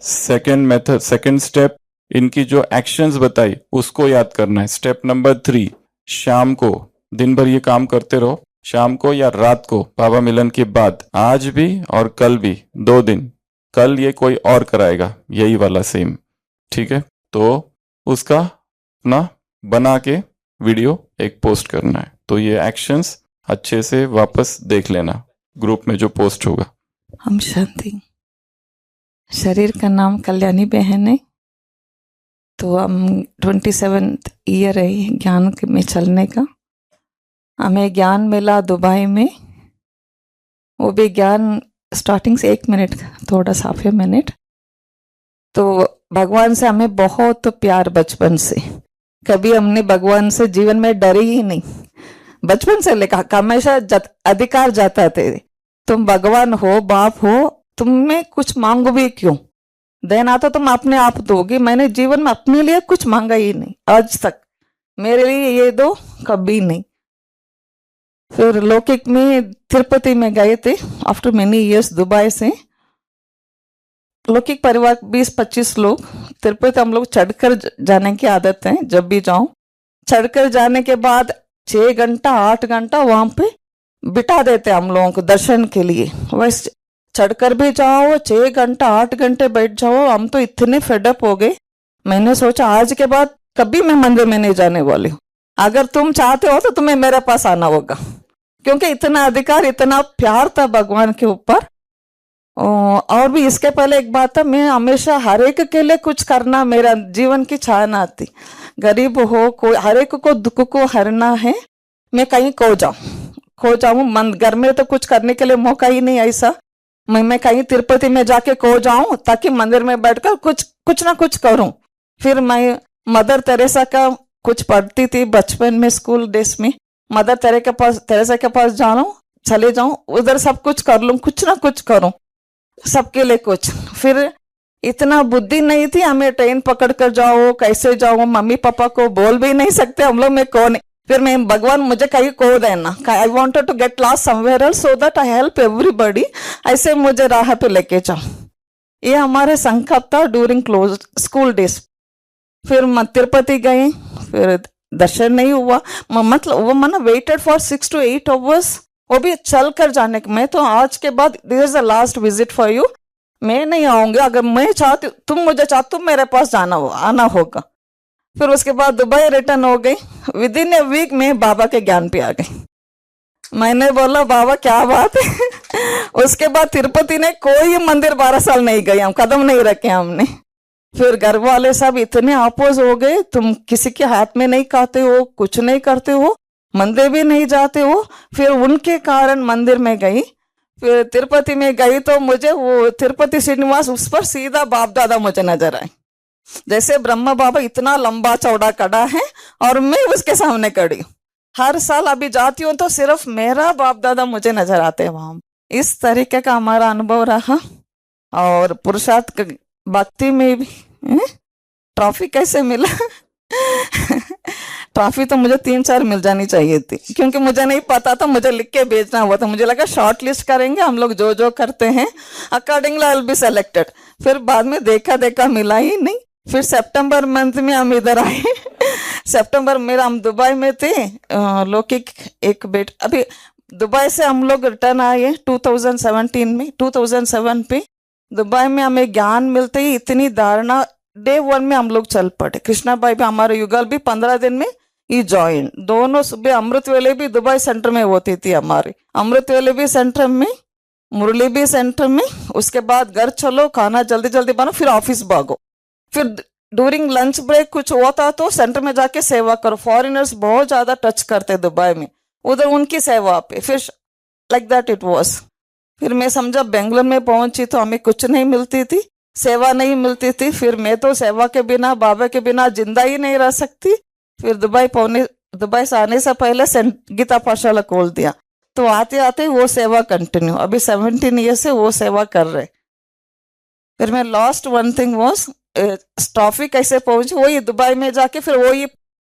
सेकंड स्टेप, इनकी जो एक्शंस बताई उसको याद करना है। स्टेप नंबर 3, शाम को दिन भर ये काम करते रहो, शाम को या रात को बाबा मिलन के बाद, आज भी और कल भी, 2 दिन। कल ये कोई और कराएगा यही वाला सेम, ठीक है। तो उसका अपना बना के वीडियो एक पोस्ट करना है। तो ये एक्शंस अच्छे से वापस देख लेना ग्रुप में जो पोस्ट होगा। हम शांति। शरीर का नाम कल्याणी बहन है। तो हम 27th ईयर है ज्ञान में चलने का। हमें ज्ञान मिला दुबई में, वो भी ज्ञान स्टार्टिंग से 1 मिनट, थोड़ा सा हाफ मिनट। तो भगवान से हमें बहुत प्यार बचपन से, कभी हमने भगवान से जीवन में डरे ही नहीं। बचपन से लेकर हमेशा अधिकार जाता थे, तुम भगवान हो, बाप हो, तुम्हें कुछ मांगो भी क्यों, देना तो तुम अपने आप दोगे। मैंने जीवन में अपने लिए कुछ मांगा ही नहीं आज तक, मेरे लिए ये दो, कभी नहीं। फिर लौकिक में तिरुपति में गए थे आफ्टर मेनी इयर्स दुबई से। लौकिक परिवार 20-25 लोग तिरुपति हम लोग चढ़कर जाने की आदत है। जब भी जाऊं चढ़कर जाने के बाद 6 घंटा 8 घंटा वहां पे बिठा देते हम लोगों को दर्शन के लिए। वैसे चढ़कर भी जाओ 6 घंटा 8 घंटे बैठ जाओ। हम तो इतने फेडअप हो गए, मैंने सोचा आज के बाद कभी मैं मंदिर में नहीं जाने वाली हूँ। अगर तुम चाहते हो तो तुम्हें मेरे पास आना होगा, क्योंकि इतना अधिकार इतना प्यार था भगवान के ऊपर। और भी इसके पहले एक बात था, मैं हमेशा हर एक के लिए कुछ करना मेरा जीवन की चाहना थी। गरीब हो कोई, हर एक को दुख को हरना है। मैं कहीं खो जाऊं घर में तो कुछ करने के लिए मौका ही नहीं ऐसा। मैं कहीं तिरुपति में जाके खो जाऊं ताकि मंदिर में बैठकर कुछ ना कुछ करूं। फिर मैं मदर तेरेसा का कुछ पढ़ती थी बचपन में, स्कूल डेज में। मदर तेरेसा के पास चले जाऊं, उधर सब कुछ कर लूं, कुछ ना कुछ करूं सबके लिए कुछ। फिर इतना बुद्धि नहीं थी, हमें ट्रेन पकड़ कर जाओ, कैसे जाओ, मम्मी पापा को बोल भी नहीं सकते हम लोग, मैं कौन। फिर मैं भगवान मुझे कहीं खो देना, I wanted to get lost somewhere else so that I help everybody, ऐसे मुझे राह पे लेके जाओ। ये हमारे संकल्प था ड्यूरिंग क्लोज स्कूल डेज। फिर तिरुपति गए, फिर दर्शन नहीं हुआ, मतलब वो मैंने वेटेड फॉर 6 to 8 hours, वो भी चल कर जाने के। मैं तो आज के बाद this is the last visit for you, मैं नहीं आऊंगी। अगर मैं चाहती तुम मुझे चाहते तुम मेरे पास आना होगा। फिर उसके बाद दुबई रिटर्न हो गई। विद इन ए वीक में बाबा के ज्ञान पे आ गई। मैंने बोला बाबा क्या बात है। उसके बाद तिरुपति ने कोई मंदिर 12 साल नहीं गए, हम कदम नहीं रखे हमने। फिर घर वाले सब इतने अपोज हो गए, तुम किसी के हाथ में नहीं खाते हो, कुछ नहीं करते हो, मंदिर भी नहीं जाते हो। फिर उनके कारण मंदिर में गई। फिर तिरुपति में गई तो मुझे वो तिरुपति श्रीनिवास, उस पर सीधा बाप दादा मुझे नजर आए। जैसे ब्रह्मा बाबा इतना लंबा चौड़ा खड़ा है और मैं उसके सामने खड़ी हूँ। हर साल अभी जाती हूँ तो सिर्फ मेरा बाप दादा मुझे नजर आते हैं वहां। इस तरीके का हमारा अनुभव रहा। और पुरुषार्थ भक्ति में भी ट्रॉफी कैसे मिला। ट्रॉफी तो मुझे 3-4 मिल जानी चाहिए थी, क्योंकि मुझे नहीं पता था, मुझे लिख के भेजना हुआ था। मुझे लगा शॉर्ट लिस्ट करेंगे हम लोग, जो करते हैं accordingly I will be selected. फिर बाद में देखा मिला ही नहीं। फिर सितंबर मंथ में हम इधर आए। सितंबर में हम दुबई में थे, लौकिक एक बेट। अभी दुबई से हम लोग रिटर्न आए 2017 में, 2007 पे दुबई में हमें ज्ञान मिलते ही इतनी धारणा, डे 1 में हम लोग चल पड़े। कृष्णा भाई भी, हमारे युगल भी 15 दिन में ही ज्वाइन। दोनों सुबह अमृत वेले भी दुबई सेंटर में होती थी हमारी, अमृत वेले भी सेंटर में, मुरली भी सेंटर में। उसके बाद घर चलो, खाना जल्दी जल्दी बनो, फिर ऑफिस भागो। फिर ड्यूरिंग लंच ब्रेक कुछ होता तो सेंटर में जाके सेवा करो। फॉरेनर्स बहुत ज्यादा टच करते दुबई में, उधर उनकी सेवा पे। फिर लाइक दैट इट वॉज। फिर मैं समझा बेंगलोर में पहुंची तो हमें कुछ नहीं मिलती थी, सेवा नहीं मिलती थी। फिर मैं तो सेवा के बिना, बाबा के बिना जिंदा ही नहीं रह सकती। फिर दुबई से आने से पहले गीता पाठशाला खोल दिया, तो आते आते वो सेवा कंटिन्यू। अभी 17 ईयर से वो सेवा कर रहे। फिर मैं last one thing was trophy कैसे पहुंची, वही दुबई में जाके। फिर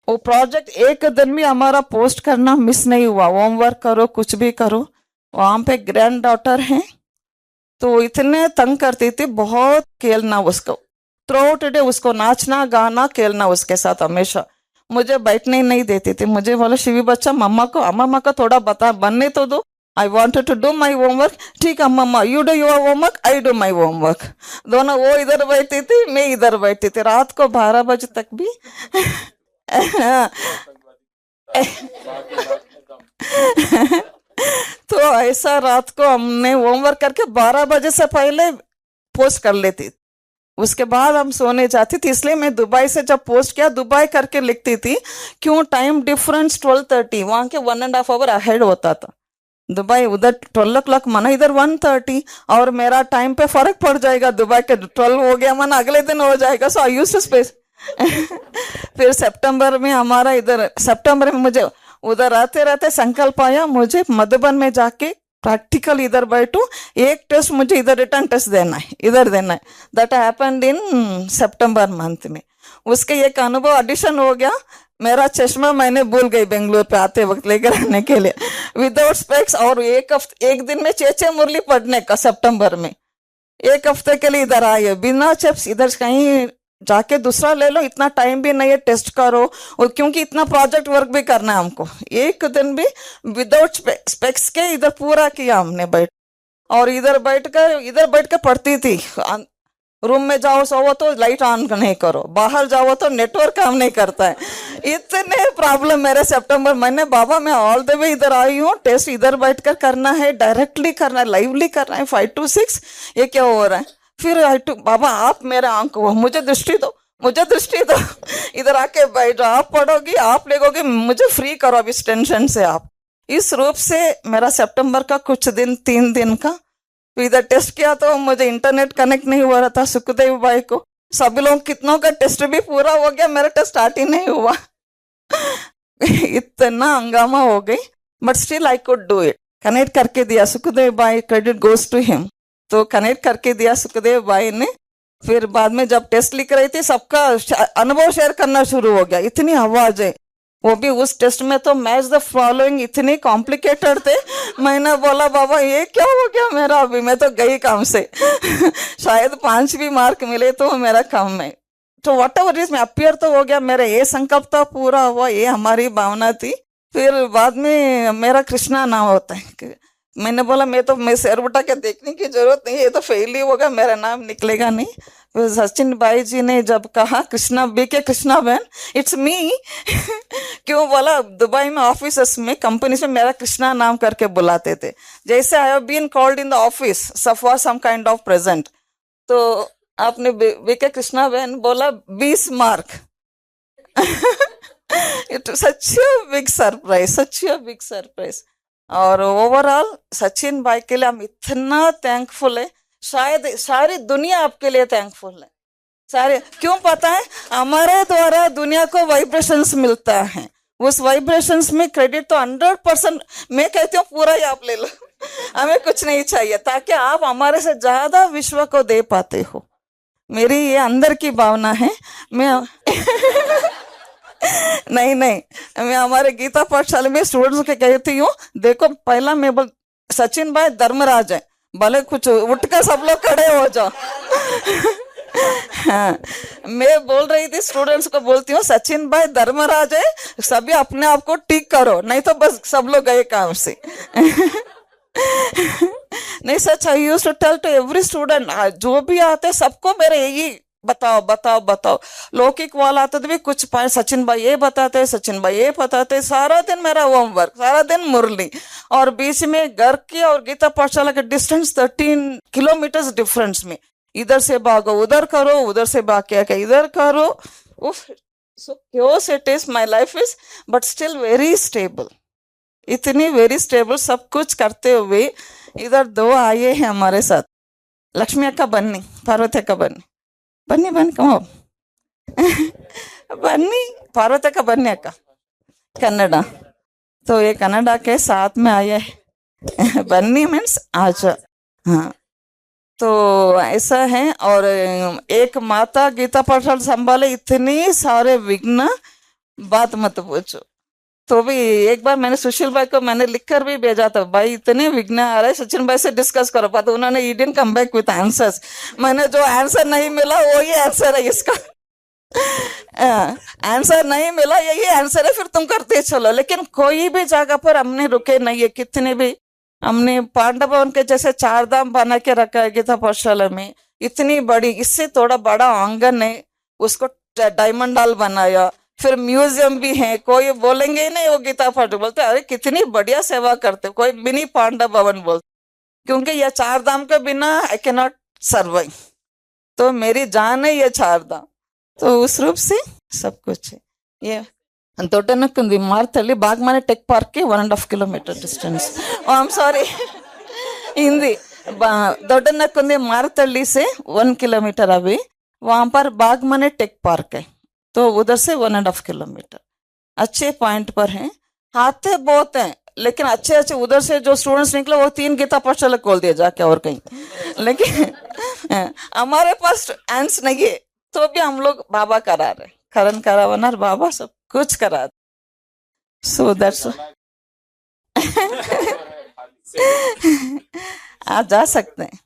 वो प्रोजेक्ट एक दिन भी हमारा पोस्ट करना मिस नहीं हुआ। होमवर्क करो, कुछ भी करो। वहां पे ग्रैंड डॉटर है तो इतने तंग करती थी, बहुत खेलना उसको, थ्रू आउट डे उसको नाचना गाना खेलना उसके साथ हमेशा। मुझे बैठने ही नहीं देती थी। मुझे बोला शिवी बच्चा मम्मा को थोड़ा बनने तो दो, I wanted to do my homework. ठीक है मम्मा, you do your homework, I do my homework. दोनों, वो इधर बैठती थी, मैं इधर बैठती थी, रात को 12 बजे तक भी। तो ऐसा रात को हमने होमवर्क करके 12 बजे से पहले पोस्ट कर लेती, उसके बाद हम सोने जाती थी। इसलिए मैं दुबई से जब पोस्ट किया, दुबई करके लिखती थी, क्यों टाइम डिफरेंस 12:30, वहां के 1.5 आवर अहेड होता था। दुबई उधर 12 o'clock माना, इधर 1:30, और मेरा टाइम पे फर्क पड़ जाएगा। दुबई के 12 हो गया माना अगले दिन हो जाएगा। सो आई यूज्ड टू स्पेस। फिर सितंबर में हमारा इधर, सितंबर में मुझे उधर रहते रहते संकल्प आया, मुझे मधुबन में जाके प्रैक्टिकल इधर बैठू, एक टेस्ट मुझे इधर रिटर्न टेस्ट देना है, इधर देना है। That happened in September month में। उसके एक अनुभव एडिशन हो गया। मेरा चश्मा मैंने भूल गई बेंगलोर पे आते वक्त लेकर आने के लिए, विदाउट स्पेक्स। और एक दिन में 6 मुरली पढ़ने का सितंबर में। एक हफ्ते के लिए इधर आए बिना चिप्स, इधर कहीं जाके दूसरा ले लो, इतना टाइम भी नहीं है, टेस्ट करो। और क्योंकि इतना प्रोजेक्ट वर्क भी करना है हमको, एक दिन भी विदाउट स्पेक्स के इधर पूरा किया हमने बैठ। और इधर बैठ कर पढ़ती थी। रूम में जाओ सोवो तो लाइट ऑन नहीं करो, बाहर जाओ तो नेटवर्क काम नहीं करता है। इतने प्रॉब्लम मेरे सितंबर। मैंने बाबा मैं ऑल द वे इधर आई हूँ, टेस्ट इधर बैठकर करना है, डायरेक्टली करना है, लाइवली करना है 5 to 6, ये क्या हो रहा है। फिर बाबा आप मेरे आंख को, मुझे दृष्टि दो, मुझे दृष्टि दो, इधर आके बैठ जाओ, आप पढ़ोगी, आप लिखोगे, मुझे फ्री करो अब इस टेंशन से आप। इस रूप से मेरा सितंबर का कुछ दिन, 3 दिन का इधर टेस्ट किया तो मुझे इंटरनेट कनेक्ट नहीं हुआ रहा था। सुखदेव भाई को सभी लोग कितनों का टेस्ट भी पूरा हो गया, मेरा टेस्ट स्टार्ट ही नहीं हुआ। इतना हंगामा हो गई, but still I could do it. Connect करके दिया सुखदेव भाई, क्रेडिट गोज टू हिम। तो कनेक्ट करके दिया सुखदेव भाई ने। फिर बाद में जब टेस्ट लिख रही थी, सबका अनुभव शेयर करना शुरू हो गया। इतनी आवाज है, वो भी उस टेस्ट में तो मैच द फॉलोइंग इतने कॉम्प्लिकेटेड थे। मैंने बोला बाबा ये क्या हो गया मेरा, अभी मैं तो गई काम से। शायद 5 भी मार्क मिले तो मेरा काम है। तो वट एवर इज में अपियर तो हो गया, मेरा ये संकल्प था पूरा हुआ, ये हमारी भावना थी। फिर बाद में मेरा कृष्णा नाम होता है। मैंने बोला मैं सिर उठा के देखने की जरूरत नहीं है, ये तो फेल ही होगा, मेरा नाम निकलेगा नहीं। फिर सचिन भाई जी ने जब कहा कृष्णा बीके कृष्णा बहन इट्स मी। क्यों बोला, दुबई में ऑफिस में कंपनी में मेरा कृष्णा नाम करके बुलाते थे। जैसे I have been called in the office for some kind of present, तो आपने बीके कृष्णा बहन बोला 20 mark. It such a big surprise, such a big surprise. और ओवरऑल सचिन भाई के लिए हम इतना थैंकफुल है, शायद सारी दुनिया आपके लिए थैंकफुल है। सारे क्यों पता है, हमारे द्वारा दुनिया को वाइब्रेशंस मिलता है। उस वाइब्रेशंस में क्रेडिट तो 100%, मैं कहती हूँ पूरा ही आप ले लो। हमें कुछ नहीं चाहिए, ताकि आप हमारे से ज्यादा विश्व को दे पाते हो। मेरी ये अंदर की भावना है। मैं नहीं मैं हमारे गीता पाठशाला में स्टूडेंट्स के कहती हूँ, देखो पहला मैं बोल सचिन भाई धर्मराज है, भले कुछ उठकर सब लोग खड़े हो जाओ। हाँ, मैं बोल रही थी स्टूडेंट्स को, बोलती हूँ सचिन भाई धर्मराज है, सभी अपने आप को ठीक करो, नहीं तो बस सब लोग गए काम से। नहीं सच, I used to tell to every student, जो भी आते सबको मेरे यही बताओ बताओ बताओ। लौकिक वाला आते तो भी कुछ पाए, सचिन भाई ये बताते, सचिन भाई ये बताते। सारा दिन मेरा होमवर्क, सारा दिन मुरली। और बीच में घर की और गीता पाठशाला के डिस्टेंस 13 किलोमीटर डिफरेंस में, इधर से भागो उधर करो, उधर से भाग के इधर करो। उफ, so chaos it is, my life is but still very stable, इतनी वेरी स्टेबल। सब कुछ करते हुए इधर 2 आए हैं हमारे साथ, लक्ष्मी अक्का बन्नी, पार्वती अक्का बन्नी, बन्नी कहो बन्नी, पार्वती अक्का बन्नी अक्का कन्नड़ा। तो ये कन्नड़ा के साथ में आए हैं। बन्नी मीन्स आज। हाँ, तो ऐसा है। और एक माता गीता पाठशाला संभाले, इतनी सारे विघ्न, बात मत पूछो। तो भी एक बार मैंने सुशील भाई को मैंने लिखकर भी भेजा था, भाई इतने विघ्न आ रहे, सचिन भाई से डिस्कस करो। पता उन्होंने he didn't come back with answers. मैंने जो आंसर नहीं मिला वही आंसर है इसका। आंसर नहीं मिला, यही आंसर है, फिर तुम करते चलो। लेकिन कोई भी जगह पर हमने रुके नहीं है। कितने भी हमने पांडव के जैसे 4 धाम बना के रखा है गीता पाठशाला में, इतनी बड़ी, इससे थोड़ा बड़ा आंगन है, उसको डायमंड हॉल बनाया। फिर म्यूजियम भी है, कोई बोलेंगे ही नहीं वो गीता पाठ, बोलते अरे कितनी बढ़िया सेवा करते, कोई मिनी पांडव भवन बोलते, क्योंकि ये 4 धाम के बिना आई कैन नॉट सर्वाइव। तो मेरी जान है ये 4 धाम। तो उस रूप से सब कुछ है। ये ದೊಡ್ಡನಕ್ಕಂದು ಮಾರ್ತಳ್ಳಿ ಬಾಗ್ಮನೆ टेक पार्क के 1.5 kilometre distance. I am sorry Hindi. Doddanakkundi Marathahalli से 1 किलोमीटर अभी, वहां पर बागमने टेक पार्क है, तो उधर से 1.5 किलोमीटर। अच्छे पॉइंट पर हैं, आते बहुत हैं, लेकिन अच्छे अच्छे उधर से जो स्टूडेंट्स निकले वो 3 गीता पाठशाला खोल दिया जाके और कहीं। लेकिन हमारे पास आंस नहीं है, तो भी हम लोग बाबा करा रहे, करण करावनर बाबा सब कुछ करा। सो दैट्स आप जा सकते हैं।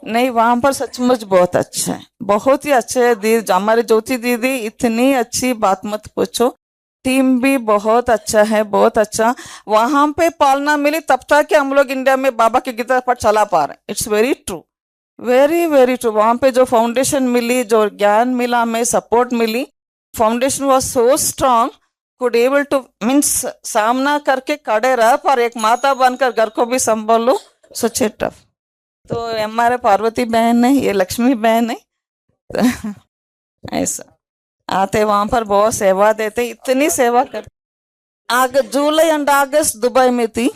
नहीं, वहां पर सचमुच बहुत अच्छा है, बहुत ही अच्छे है। दीदी, हमारी ज्योति दीदी इतनी अच्छी, बात मत पूछो। टीम भी बहुत अच्छा है, बहुत अच्छा। वहां पे पालना मिली तब तक कि हम लोग इंडिया में बाबा की गीता पाठ चला पा रहे हैं। It's very true, very very true. वहां पे जो फाउंडेशन मिली, जो ज्ञान मिला, हमें सपोर्ट मिली, foundation was so strong, could able to means सामना करके खड़े रह, पर एक माता बनकर घर को भी संभालो, सच ए टफ। तो हमारे पार्वती बहन है, ये लक्ष्मी बहन है। तो ऐसा आते वहां पर बहुत सेवा देते, इतनी सेवा कर। जुलाई एंड अगस्त दुबई में थी,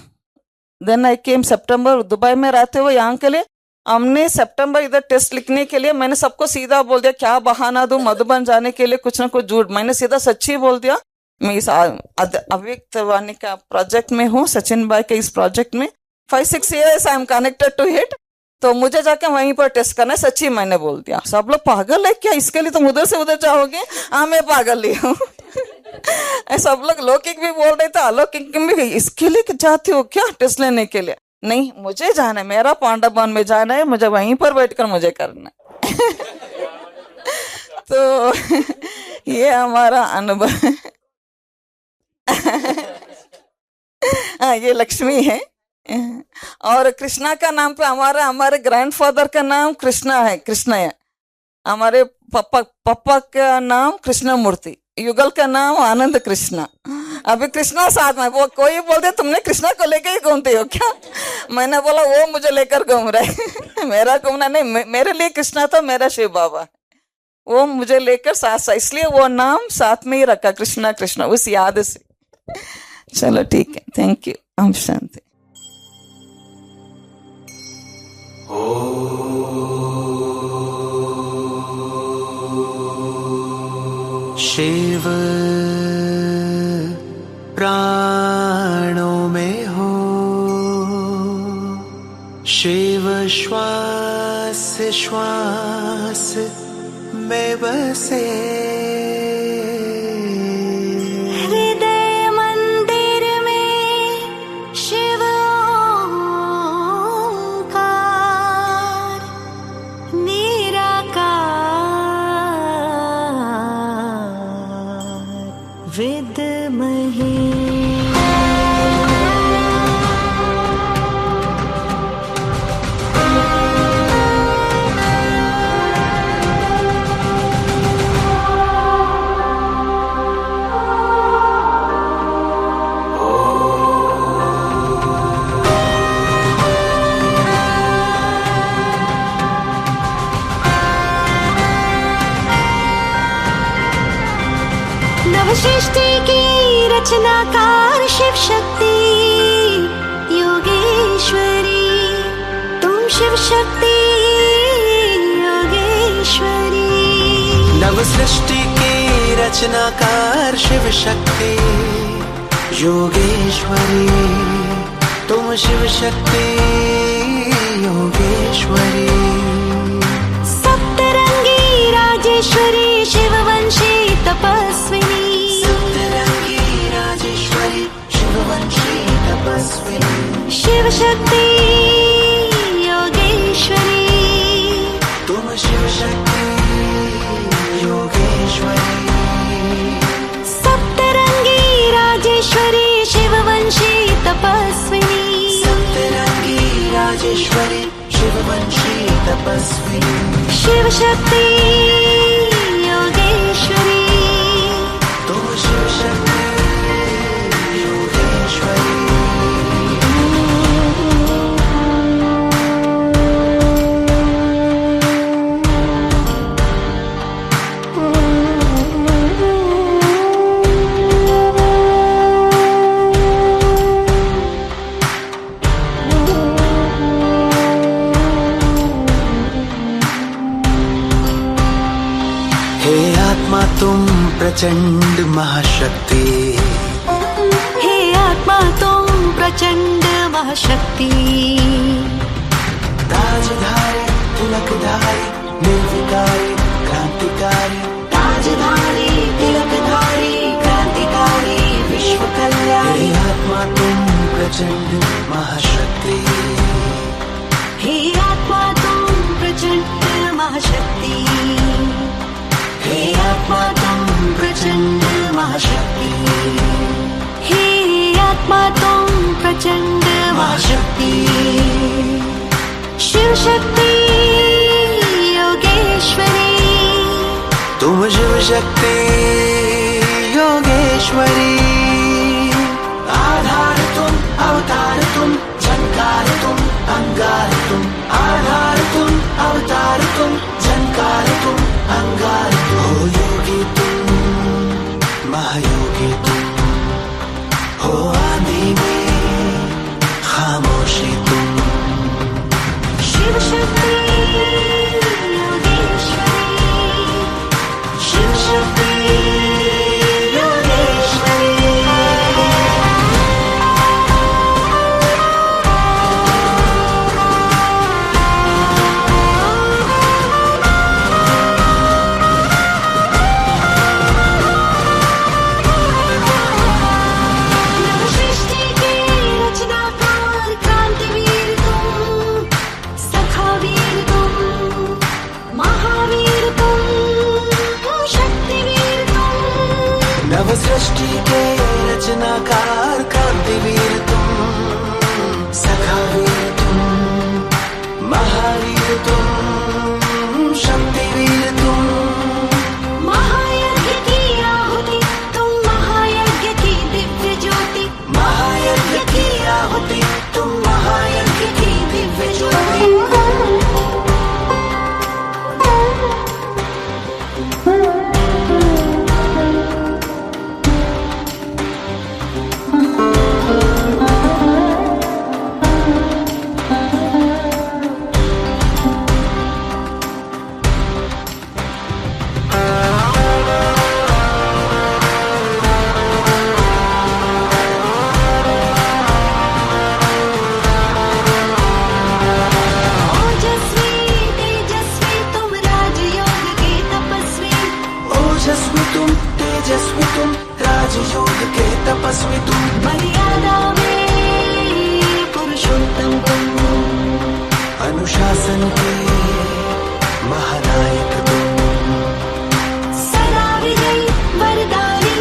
then I came September. Dubai में रहते हुए यहाँ के लिए हमने सितंबर इधर टेस्ट लिखने के लिए मैंने सबको सीधा बोल दिया, क्या बहाना दूं मधुबन जाने के लिए, कुछ ना कुछ झूठ। मैंने सीधा सच्ची बोल दिया, मैं इस अव्यक्त वाणी का प्रोजेक्ट में हूँ, सचिन भाई के इस प्रोजेक्ट में 5-6 years I am connected to it. तो मुझे जाके वहीं पर टेस्ट करना है, सच्ची मैंने बोल दिया। सब लोग पागल है क्या, इसके लिए तुम उधर से उधर जाओगे? हाँ, मैं पागल ही हूँ। सब लोग लौकिक भी बोल रहे थे, अलौकिक भी, इसके लिए जाती हो क्या टेस्ट लेने के लिए? नहीं, मुझे जाना है, मेरा पांडवन में जाना है, मुझे वहीं पर बैठकर मुझे करना है। तो ये हमारा अनुभव है। ये लक्ष्मी है। और कृष्णा का नाम पे हमारे ग्रैंडफादर का नाम कृष्णा है, कृष्ण है। हमारे पापा का नाम कृष्णमूर्ति, युगल का नाम आनंद कृष्णा। अभी कृष्णा साथ में, वो कोई बोलते तुमने कृष्णा को लेकर ही घूमते हो क्या? मैंने बोला वो मुझे लेकर घूम रहे। मेरा घूमना नहीं, मेरे लिए कृष्णा तो मेरा शिव बाबा, वो मुझे लेकर साथ, इसलिए वो नाम साथ में ही रखा, कृष्णा कृष्णा, उस याद से। चलो ठीक है, थैंक यू। ओम शांति। शिव प्राणों में हो, शिव श्वास श्वास में बसे, हृदय मंदिर में शिव ओंकार निराकार, विद्महे सृष्टि की रचनाकार शिव शक्ति योगेश्वरी, तुम शिव शक्ति योगेश्वरी। नव सृष्टि की रचनाकार शिव शक्ति योगेश्वरी, तुम शिव शक्ति योगेश्वरी। सप्तरंगी राजेश्वरी शिववंशी तपस्विनी, शिव शक्ति योगेश्वरी, तुम शिव शक्ति योगेश्वरी। सप्तरंगी राजेश्वरी शिववंशी तपस्विनी, सप्तरंगी राजेश्वरी शिववंशी तपस्विनी। शिव शक्ति योगेश्वरी, तुम शिव शक्ति योगेश्वरी। तुम प्रचंड महाशक्ति, हे आत्मा तुम प्रचंड महाशक्ति। ताजधारी तिलकधारी निर्विकारी क्रांतिकारी, ताजधारी तिलकधारी क्रांतिकारी विश्व कल्याणी। हे आत्मा तुम प्रचंड महाशक्ति, हे आत्मा तुम महाशक्ति हे आत्मा तुम प्रचंड महाशक्ति शिव शक्ति योगेश्वरी तुम शिव शक्ति योगेश्वरी आधार तुम अवतार तुम झंकार तुम अंगार तुम आधार तुम अवतार तुम झंकार तुम अंगार तुम हो योगी तुम महायोगी तुम हो आंधी में खामोशी तुम शिव शक्ति योगेश्वरी शिव शक्ति योगेश्वरी नव सृष्टि के रचनाकार क्रांतिवीर तुम सखावीर तुम महावीर तुम शक्तिवीर तुम नव सृष्टि के रचनाकार क्रांतिवीर तुम सखावीर तुम महावीर तुम शक्तिवीर तुम महायज्ञ की आहुति तुम महायज्ञ की दिव्य ज्योति महायज्ञ की आहुति तुम महायज्ञ की दिव्य ज्योति ओजस्वी तेजस्वी तुम राजयोग के तपस्वी ओजस्वी तुम तेजस्वी तुम राजयोग के तपस्वी तुम मर्यादा में पुरुषोत्तम तुम अनुशासन के महानायक तुम सदा विजयी वरदानी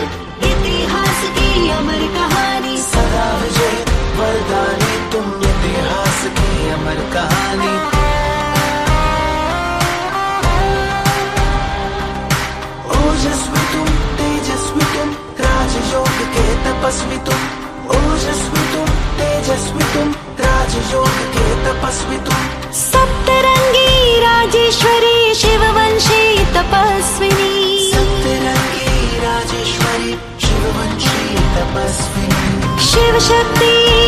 इतिहास की अमर कहानी सदा विजय वरदानी तुम इतिहास की अमर कहानी ओजस्वी तुम तेजस्वी तुम राजयोग के तपस्वी तुम ओजस्वी तुम तेजस्वी तुम राजयोग के तपस्वी तुम सप्तरंगी राजेश्वरी शिववंशी तपस्विनी सप्तरंगी राजेश्वरी शिववंशी तपस्विनी शिव शक्ति